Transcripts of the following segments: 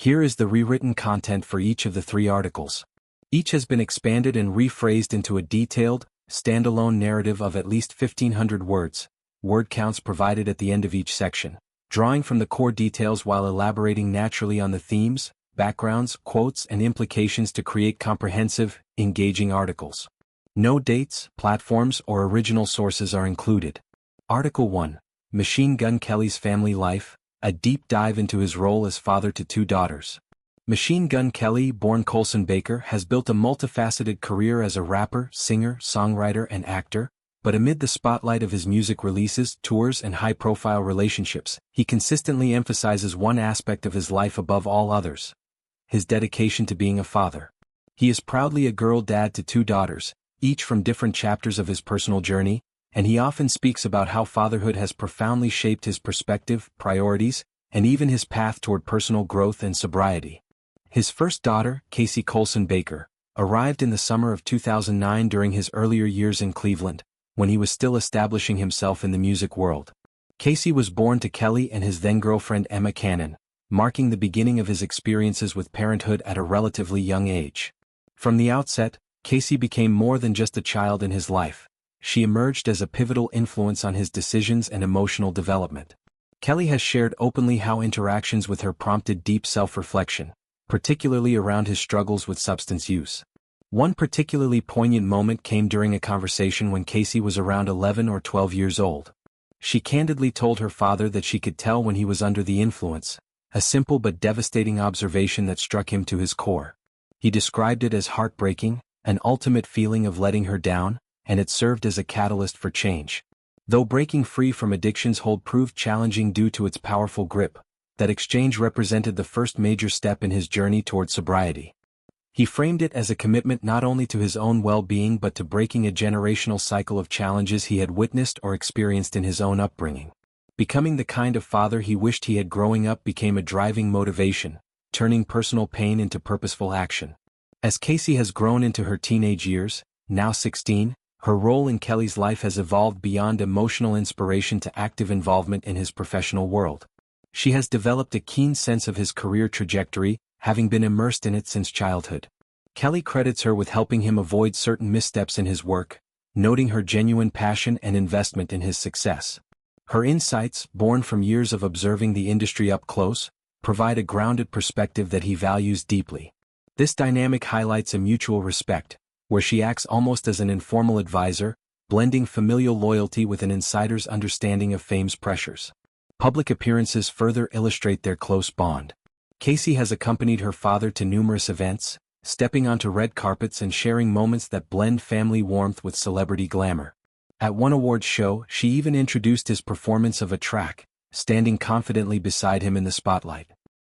Here is the rewritten content for each of the 3 articles. Each has been expanded and rephrased into a detailed, standalone narrative of at least 1,500 words, word counts provided at the end of each section, drawing from the core details while elaborating naturally on the themes, backgrounds, quotes, and implications to create comprehensive, engaging articles. No dates, platforms, or original sources are included. Article 1. Machine Gun Kelly's Family Life, a deep dive into his role as father to 2 daughters. Machine Gun Kelly, born Colson Baker, has built a multifaceted career as a rapper, singer, songwriter, and actor, but amid the spotlight of his music releases, tours, and high-profile relationships, he consistently emphasizes one aspect of his life above all others: his dedication to being a father. He is proudly a girl dad to 2 daughters, each from different chapters of his personal journey, and he often speaks about how fatherhood has profoundly shaped his perspective, priorities, and even his path toward personal growth and sobriety. His first daughter, Casie Colson Baker, arrived in the summer of 2009 during his earlier years in Cleveland, when he was still establishing himself in the music world. Casie was born to Kelly and his then-girlfriend Emma Cannon, marking the beginning of his experiences with parenthood at a relatively young age. From the outset, Casie became more than just a child in his life. She emerged as a pivotal influence on his decisions and emotional development. Kelly has shared openly how interactions with her prompted deep self-reflection, particularly around his struggles with substance use. One particularly poignant moment came during a conversation when Casie was around 11 or 12 years old. She candidly told her father that she could tell when he was under the influence, a simple but devastating observation that struck him to his core. He described it as heartbreaking, an ultimate feeling of letting her down, and it served as a catalyst for change. Though breaking free from addiction's hold proved challenging due to its powerful grip, that exchange represented the first major step in his journey toward sobriety. He framed it as a commitment not only to his own well-being but to breaking a generational cycle of challenges he had witnessed or experienced in his own upbringing. Becoming the kind of father he wished he had growing up became a driving motivation, turning personal pain into purposeful action. As Casie has grown into her teenage years, now 16, her role in Kelly's life has evolved beyond emotional inspiration to active involvement in his professional world. She has developed a keen sense of his career trajectory, having been immersed in it since childhood. Kelly credits her with helping him avoid certain missteps in his work, noting her genuine passion and investment in his success. Her insights, born from years of observing the industry up close, provide a grounded perspective that he values deeply. This dynamic highlights a mutual respect, where she acts almost as an informal advisor, blending familial loyalty with an insider's understanding of fame's pressures. Public appearances further illustrate their close bond. Casie has accompanied her father to numerous events, stepping onto red carpets and sharing moments that blend family warmth with celebrity glamour. At one awards show, she even introduced his performance of a track, standing confidently beside him in the spotlight.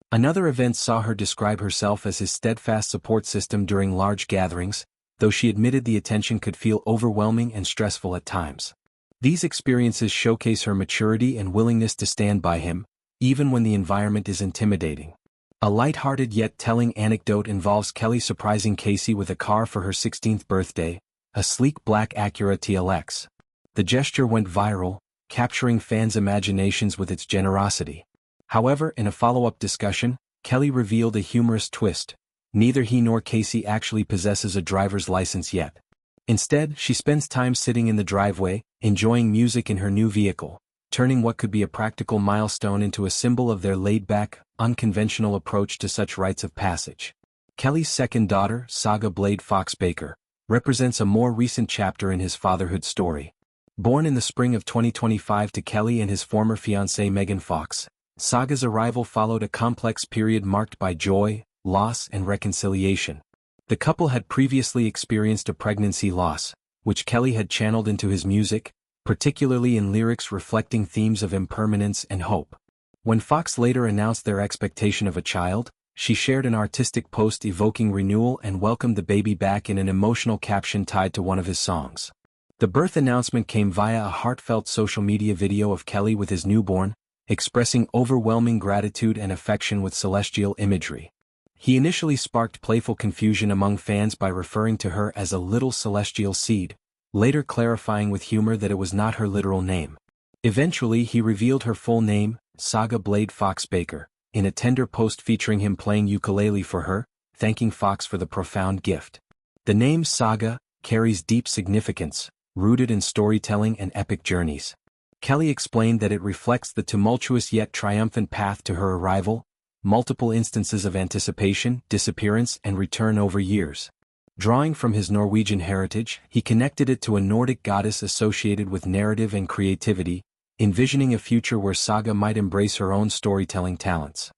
Another event saw her describe herself as his steadfast support system during large gatherings, though she admitted the attention could feel overwhelming and stressful at times. These experiences showcase her maturity and willingness to stand by him, even when the environment is intimidating. A light-hearted yet telling anecdote involves Kelly surprising Casie with a car for her 16th birthday, a sleek black Acura TLX. The gesture went viral, capturing fans' imaginations with its generosity. However, in a follow-up discussion, Kelly revealed a humorous twist: neither he nor Casie actually possesses a driver's license yet. Instead, she spends time sitting in the driveway, enjoying music in her new vehicle, turning what could be a practical milestone into a symbol of their laid-back, unconventional approach to such rites of passage. Kelly's second daughter, Saga Blade Fox Baker, represents a more recent chapter in his fatherhood story. Born in the spring of 2025 to Kelly and his former fiancée Megan Fox, Saga's arrival followed a complex period marked by joy, loss, and reconciliation. The couple had previously experienced a pregnancy loss, which Kelly had channeled into his music, particularly in lyrics reflecting themes of impermanence and hope. When Fox later announced their expectation of a child, she shared an artistic post evoking renewal and welcomed the baby back in an emotional caption tied to one of his songs. The birth announcement came via a heartfelt social media video of Kelly with his newborn, expressing overwhelming gratitude and affection with celestial imagery. He initially sparked playful confusion among fans by referring to her as a little celestial seed, later clarifying with humor that it was not her literal name. Eventually he revealed her full name, Saga Blade Fox Baker, in a tender post featuring him playing ukulele for her, thanking Fox for the profound gift. The name Saga carries deep significance, rooted in storytelling and epic journeys. Kelly explained that it reflects the tumultuous yet triumphant path to her arrival, multiple instances of anticipation, disappearance, and return over years. Drawing from his Norwegian heritage, he connected it to a Nordic goddess associated with narrative and creativity, envisioning a future where Saga might embrace her own storytelling talents.